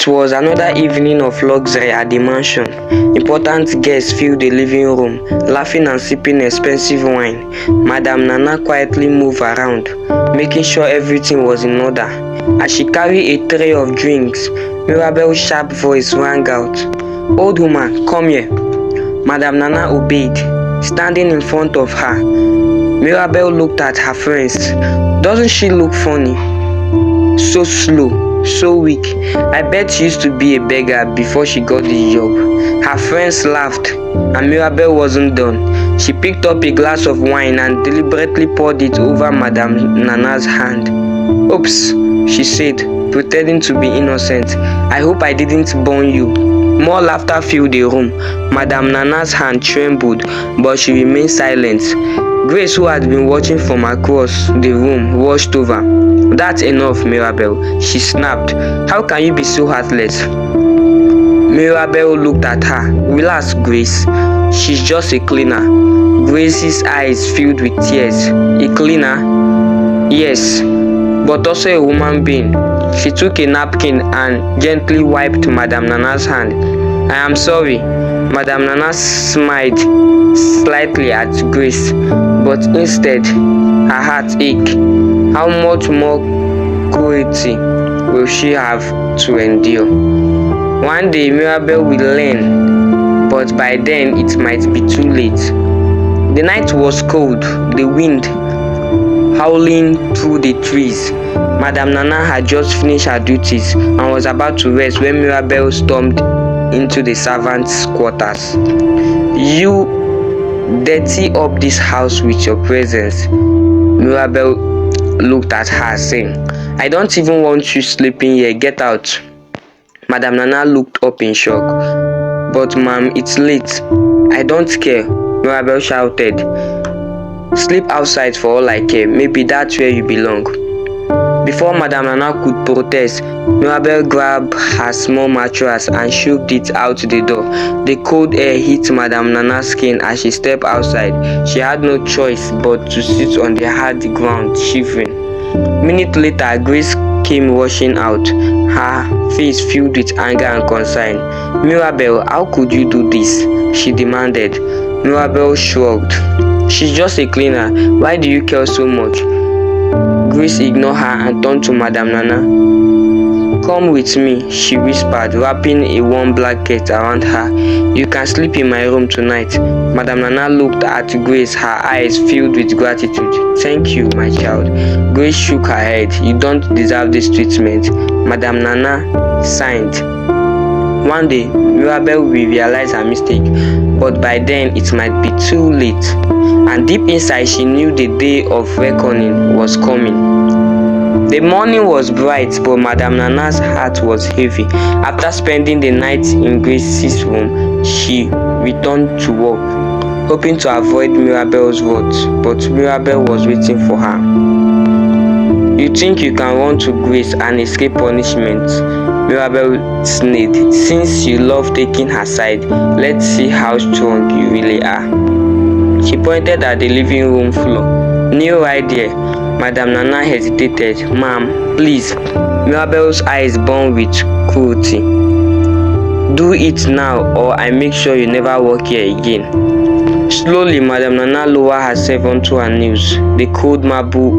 was another evening of luxury at the mansion. Important guests filled the living room, laughing and sipping expensive wine. Madam Nana quietly moved around, making sure everything was in order. As she carried a tray of drinks, Mirabel's sharp voice rang out, "Old woman, come here." Madam Nana obeyed, standing in front of her. Mirabel looked at her friends. "Doesn't she look funny? So slow, so weak. I bet she used to be a beggar before she got this job." Her friends laughed, and Mirabel wasn't done. She picked up a glass of wine and deliberately poured it over Madam Nana's hand. "Oops," she said, pretending to be innocent. "I hope I didn't burn you." More laughter filled the room. Madam Nana's hand trembled, but she remained silent. Grace, who had been watching from across the room, rushed over. "That's enough, Mirabel," she snapped. "How can you be so heartless?" Mirabel looked at her. "Relax, Grace. She's just a cleaner." Grace's eyes filled with tears. "A cleaner?" "Yes, but also a human being." She took a napkin and gently wiped Madam Nana's hand. "I am sorry." Madam Nana smiled slightly at Grace, but instead her heart ached. How much more cruelty will she have to endure? One day Mirabel will learn, but by then it might be too late. The night was cold, the wind howling through the trees. Madam Nana had just finished her duties and was about to rest when Mirabel stormed into the servants' quarters. "You dirty up this house with your presence." Mirabel looked at her, saying, "I don't even want you sleeping here. Get out." Madam Nana looked up in shock. "But ma'am, it's late." "I don't care," Mirabel shouted. "Sleep outside for all I care. Maybe that's where you belong." Before Madam Nana could protest, Mirabel grabbed her small mattress and shoved it out the door. The cold air hit Madam Nana's skin as she stepped outside. She had no choice but to sit on the hard ground, shivering. Minutes later, Grace came rushing out, her face filled with anger and concern. "Mirabel, how could you do this?" she demanded. Mirabel shrugged. "She's just a cleaner. Why do you care so much?" Grace ignored her and turned to Madam Nana. "Come with me," she whispered, wrapping a warm blanket around her. "You can sleep in my room tonight." Madam Nana looked at Grace, her eyes filled with gratitude. "Thank you, my child." Grace shook her head. "You don't deserve this treatment." Madam Nana sighed. One day, Mirabel will realize her mistake, but by then it might be too late. And deep inside, she knew the day of reckoning was coming. The morning was bright, but Madam Nana's heart was heavy. After spending the night in Grace's room, she returned to work, hoping to avoid Mirabel's words, but Mirabel was waiting for her. "You think you can run to Grace and escape punishment?" Mirabel sneered. "Since you love taking her side, let's see how strong you really are." She pointed at the living room floor. "Kneel right there." Madam Nana hesitated. "Ma'am, please." Mirabel's eyes burned with cruelty. "Do it now, or I make sure you never walk here again." Slowly, Madam Nana lowered herself onto her knees, the cold marble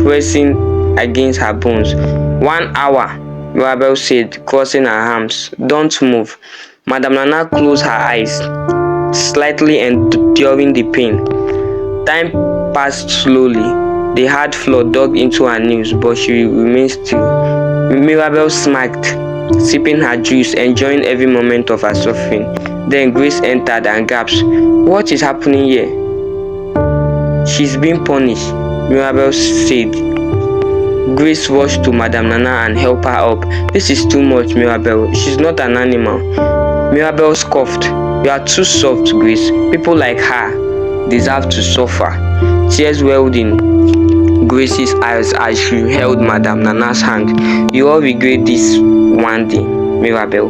pressing against her bones. "1 hour, Mirabel said, crossing her arms. "Don't move." Madam Nana closed her eyes, slightly enduring the pain. Time passed slowly. The hard floor dug into her knees, but she remained still. Mirabel smirked, sipping her juice, enjoying every moment of her suffering. Then Grace entered and gasped, "What is happening here?" "She's being punished," Mirabel said. Grace rushed to Madam Nana and helped her up. "This is too much, Mirabel. She's not an animal." Mirabel scoffed. "You are too soft, Grace. People like her deserve to suffer." Tears welled in Grace's eyes as she held Madam Nana's hand. "You all regret this one day, Mirabel,"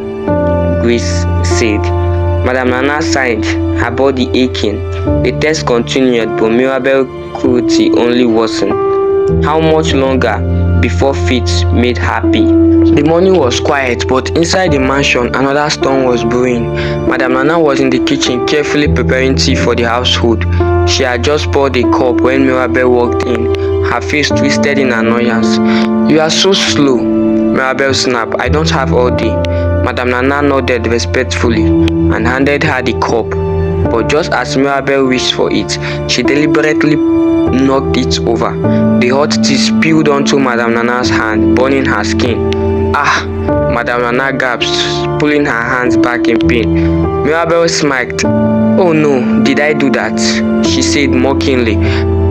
Grace said. Madam Nana sighed, her body aching. The test continued, but Mirabel's cruelty only worsened. "How much longer?" before feet made happy. The morning was quiet, but inside the mansion, another storm was brewing. Madam Nana was in the kitchen, carefully preparing tea for the household. She had just poured a cup when Mirabel walked in, her face twisted in annoyance. "You are so slow," Mirabel snapped. "I don't have all day." Madam Nana nodded respectfully and handed her the cup. But just as Mirabel reached for it, she deliberately knocked it over. The hot tea spilled onto Madam Nana's hand, burning her skin. "Ah!" Madam Nana gasped, pulling her hands back in pain. Mirabel smiled. "Oh no, did I do that?" she said mockingly.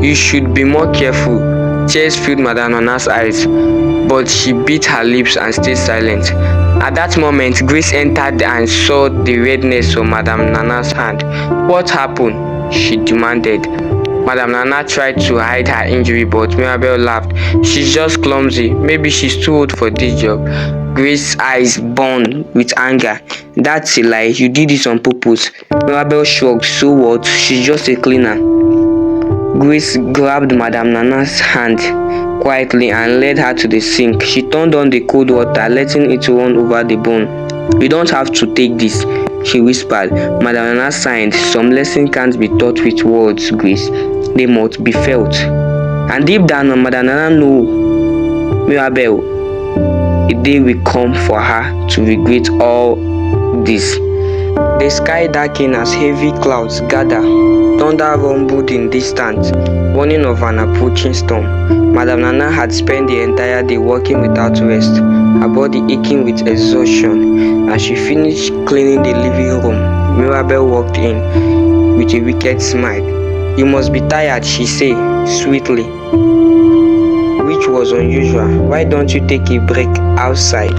"You should be more careful." Tears filled Madam Nana's eyes, but she bit her lips and stayed silent. At that moment, Grace entered and saw the redness on Madam Nana's hand. "What happened?" she demanded. Madam Nana tried to hide her injury, but Mirabel laughed. "She's just clumsy. Maybe she's too old for this job." Grace's eyes burned with anger. "That's a lie. You did it on purpose." Mirabel shrugged. "So what? She's just a cleaner." Grace grabbed Madam Nana's hand quietly and led her to the sink. She turned on the cold water, letting it run over the bone. "You don't have to take this," she whispered. Madam Nana sighed. "Some lessons can't be taught with words, Grace. They must be felt." And deep down, Madam Nana knew Mirabel, a day will come for her to regret all this. The sky darkened as heavy clouds gathered. Thunder rumbled in distance, warning of an approaching storm. Madam Nana had spent the entire day working without rest, her body aching with exhaustion. As she finished cleaning the living room, Mirabel walked in with a wicked smile. "You must be tired," she said sweetly, which was unusual. "Why don't you take a break outside?"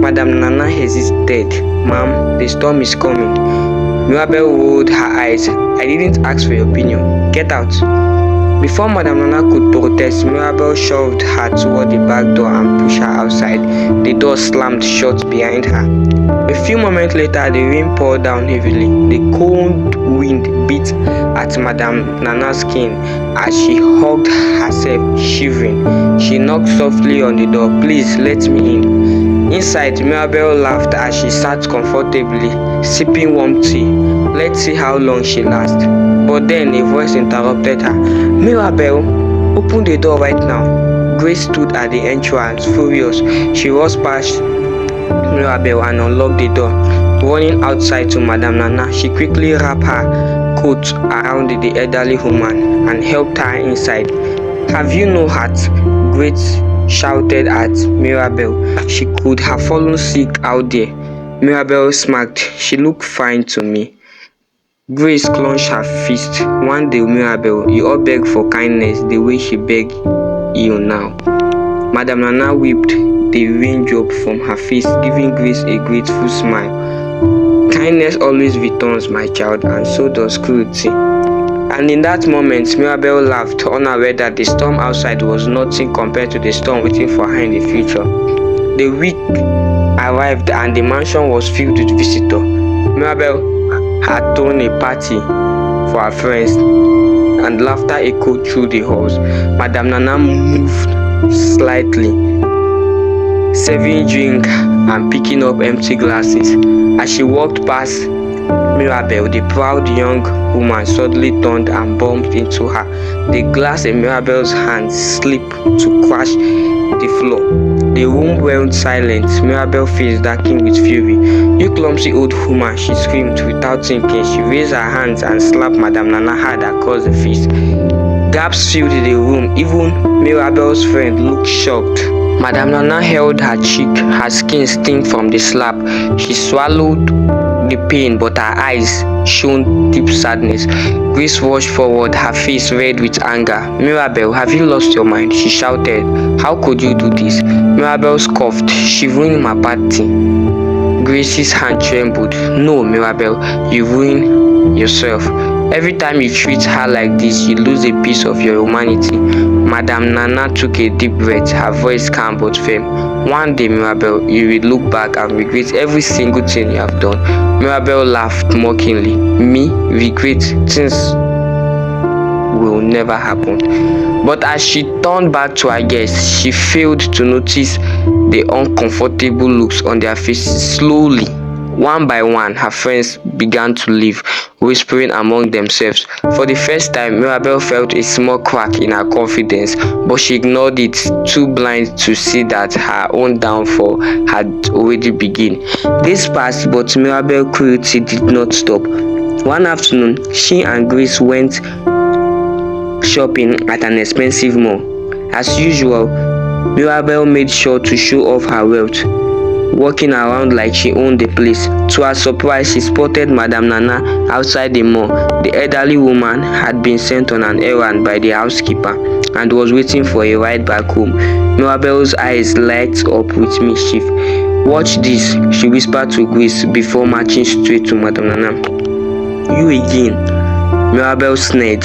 Madam Nana hesitated. "Ma'am, the storm is coming." Mirabel rolled her eyes. "I didn't ask for your opinion. Get out." Before Madam Nana could protest, Mirabel shoved her toward the back door and pushed her outside. The door slammed shut behind her. A few moments later, the rain poured down heavily. The cold wind beat at Madam Nana's skin as she hugged herself, shivering. She knocked softly on the door. "Please, let me in." Inside, Mirabel laughed as she sat comfortably, sipping warm tea. Let's see how long she lasts. But then a voice interrupted her. "Mirabel, open the door right now." Grace stood at the entrance, furious. She rushed past Mirabel and unlocked the door. Running outside to Madam Nana, she quickly wrapped her coat around the elderly woman and helped her inside. "Have you no heart?" Grace shouted at Mirabel. She could have fallen sick out there. Mirabel smirked. "She looked fine to me." Grace clenched her fist. "One day, Mirabel, you all beg for kindness the way she begged you now." Madam Nana whipped the raindrop from her face, giving Grace a grateful smile. "Kindness always returns, my child, and so does cruelty." And in that moment, Mirabel laughed, unaware that the storm outside was nothing compared to the storm waiting for her in the future. The week arrived and the mansion was filled with visitors. Mirabel had thrown a party for her friends and laughter echoed through the halls. Madam Nana moved slightly, serving drink and picking up empty glasses. As she walked past Mirabel, the proud young woman suddenly turned and bumped into her. The glass in Mirabel's hand slipped to crash the floor. The room went silent. Mirabel's face darkened with fury. "You clumsy old woman," she screamed without thinking. She raised her hands and slapped Madam Nana hard across the face. Gasps filled the room. Even Mirabel's friend looked shocked. Madam Nana held her cheek. Her skin stung from the slap. She swallowed the pain, but her eyes shone deep sadness. Grace rushed forward, her face red with anger. "Mirabel, have you lost your mind?" she shouted. "How could you do this?" Mirabel scoffed. "She ruined my party." Grace's hand trembled. "No, Mirabel, you ruined yourself. Every time you treat her like this, you lose a piece of your humanity." Madam Nana took a deep breath, her voice calm but firm. "One day, Mirabel, you will look back and regret every single thing you have done." Mirabel laughed mockingly. "Me? Regret? Things will never happen. But as she turned back to her guests, she failed to notice the uncomfortable looks on their faces. Slowly, one by one, her friends began to leave, whispering among themselves. For the first time, Mirabel felt a small crack in her confidence, but she ignored it, too blind to see that her own downfall had already begun. Days passed, but Mirabel's cruelty did not stop. One afternoon, she and Grace went shopping at an expensive mall. As usual, Mirabel made sure to show off her wealth, walking around like she owned the place. To her surprise, she spotted Madame Nana outside the mall. The elderly woman had been sent on an errand by the housekeeper and was waiting for a ride back home. Mirabel's eyes lighted up with mischief. "Watch this," she whispered to Grace before marching straight to Madame Nana. "You again," Mirabel sneered,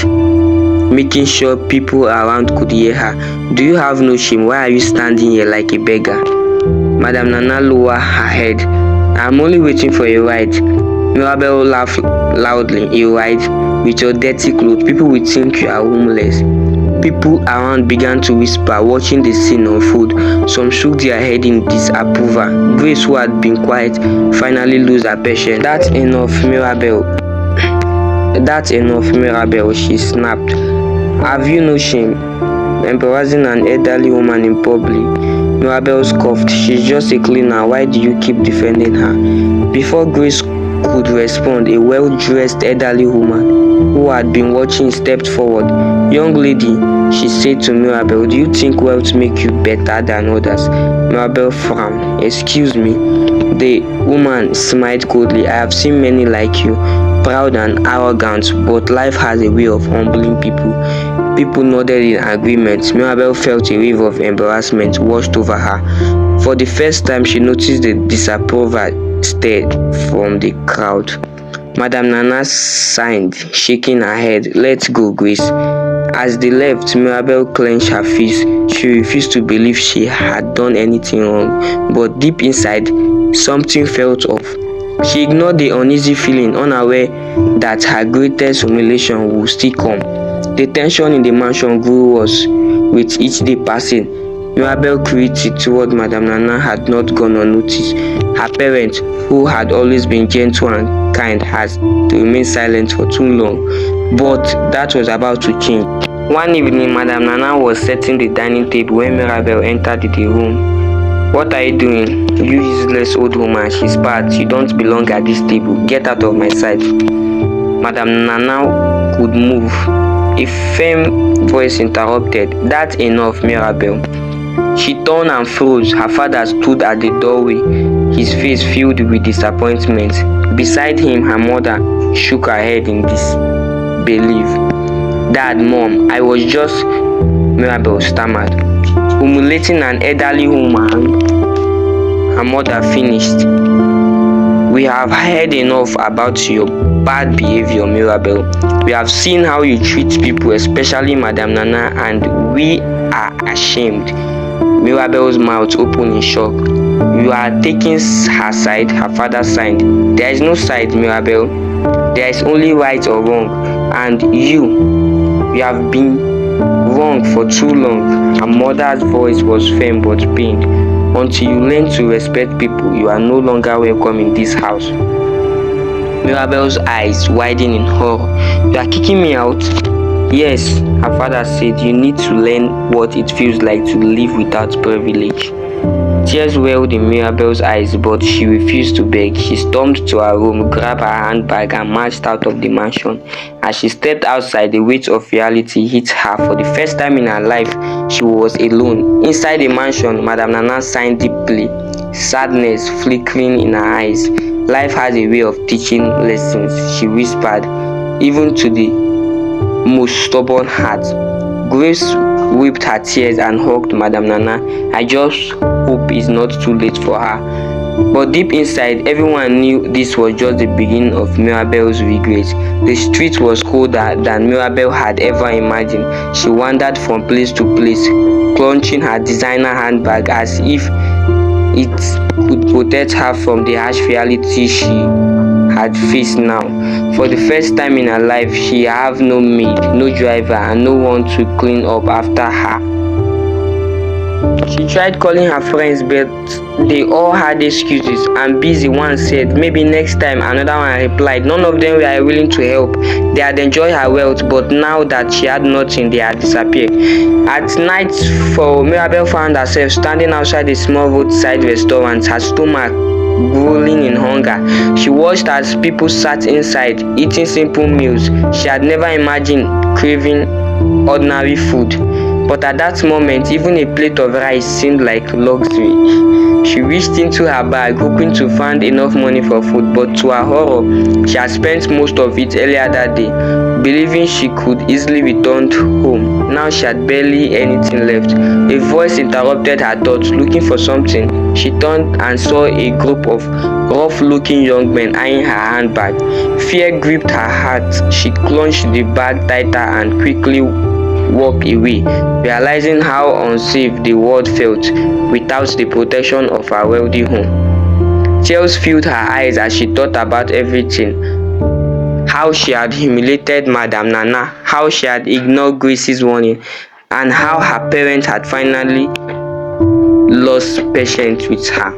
making sure people around could hear her. "Do you have no shame? Why are you standing here like a beggar?" Madame Nana lowered her head. "I'm only waiting for a ride." Mirabel laughed loudly. "A ride? With your dirty clothes? People will think you are homeless." People around began to whisper, watching the scene unfold. Some shook their head in disapproval. Grace, who had been quiet, finally lost her patience. That's enough, Mirabel, she snapped. "Have you no shame? Embarrassing an elderly woman in public." Mirabel scoffed. "She's just a cleaner. Why do you keep defending her?" Before Grace could respond, a well-dressed elderly woman who had been watching stepped forward. "Young lady," she said to Mirabel, "do you think wealth makes you better than others?" Mirabel frowned. "Excuse me." The woman smiled coldly. "I have seen many like you, proud and arrogant, but life has a way of humbling people." People nodded in agreement. Mirabel felt a wave of embarrassment washed over her. For the first time, she noticed the disapproval stare from the crowd. Madame Nana sighed, shaking her head. "Let's go, Grace." As they left, Mirabel clenched her fist. She refused to believe she had done anything wrong, but deep inside, something felt off. She ignored the uneasy feeling, unaware that her greatest humiliation would still come. The tension in the mansion grew worse with each day passing. Mirabel's cruelty toward Madame Nana had not gone unnoticed. Her parents, who had always been gentle and kind, had remained silent for too long. But that was about to change. One evening, Madame Nana was setting the dining table when Mirabel entered the room. "What are you doing, you useless old woman?" she spat. "You don't belong at this table. Get out of my sight." Madame Nana could move. A firm voice interrupted. "That's enough, Mirabel." She turned and froze. Her father stood at the doorway, his face filled with disappointment. Beside him, her mother shook her head in disbelief. "Dad, Mom, I was just..." Mirabel stammered. "Humiliating an elderly woman," her mother finished. "We have heard enough about your bad behavior, Mirabel. We have seen how you treat people, especially Madame Nana, and we are ashamed." Mirabel's mouth opened in shock. "You are taking her side?" her father sighed. "There is no side, Mirabel. There is only right or wrong, and you have been wrong for too long." Her mother's voice was firm but pained. "Until you learn to respect people, you are no longer welcome in this house." Mirabel's eyes widened in horror. "You are kicking me out?" "Yes," her father said. "You need to learn what it feels like to live without privilege." Tears welled in Mirabel's eyes, but she refused to beg. She stormed to her room, grabbed her handbag, and marched out of the mansion. As she stepped outside, the weight of reality hit her. For the first time in her life, she was alone. Inside the mansion, Madame Nana sighed deeply, sadness flickering in her eyes. "Life has a way of teaching lessons," she whispered, "even to the most stubborn heart." Grace wiped her tears and hugged Madame Nana. "I just hope it's not too late for her." But deep inside, everyone knew this was just the beginning of Mirabel's regret. The street was colder than Mirabel had ever imagined. She wandered from place to place, clutching her designer handbag as if it could protect her from the harsh reality she had faced now. For the first time in her life, she have no maid, no driver, and no one to clean up after her. She tried calling her friends, but they all had excuses, and busy one said maybe next time. Another one replied none of them were willing to help. They had enjoyed her wealth, but now that she had nothing, they had disappeared. At night, Mirabel found herself standing outside a small roadside restaurant, her stomach growling in hunger. She watched as people sat inside, eating simple meals. She had never imagined craving ordinary food. But at that moment, even a plate of rice seemed like luxury. She reached into her bag, hoping to find enough money for food, but to her horror, she had spent most of it earlier that day, believing she could easily return home. Now she had barely anything left. A voice interrupted her thoughts. Looking for something, she turned and saw a group of rough-looking young men eyeing her handbag. Fear gripped her heart. She clenched the bag tighter and quickly walk away, realizing how unsafe the world felt without the protection of her wealthy home. Tears filled her eyes as she thought about everything. How she had humiliated Madame Nana, how she had ignored Grace's warning, and how her parents had finally lost patience with her.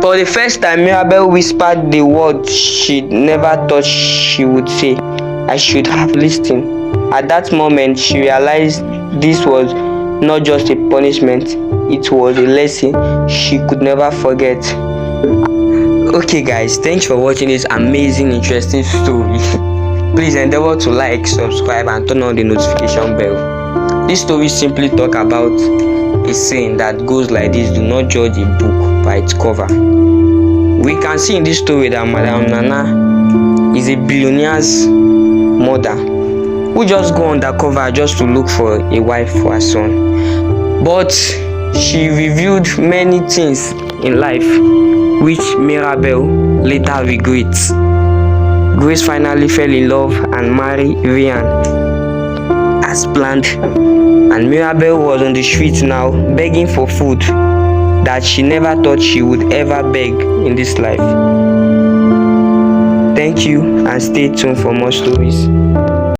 For the first time, Mirabel whispered the word she never thought she would say. I should have listened. At that moment, she realized this was not just a punishment, it was a lesson she could never forget. Okay guys, thanks for watching this amazing, interesting story. Please endeavor to like, subscribe, and turn on the notification bell. This story simply talk about a saying that goes like this: do not judge a book by its cover. We can see in this story that Madame Nana is a billionaire's mother who just go undercover just to look for a wife for her son. But she revealed many things in life which Mirabel later regrets. Grace finally fell in love and married Ryan as planned, and Mirabel was on the streets now begging for food that she never thought she would ever beg in this life. Thank you and stay tuned for more stories.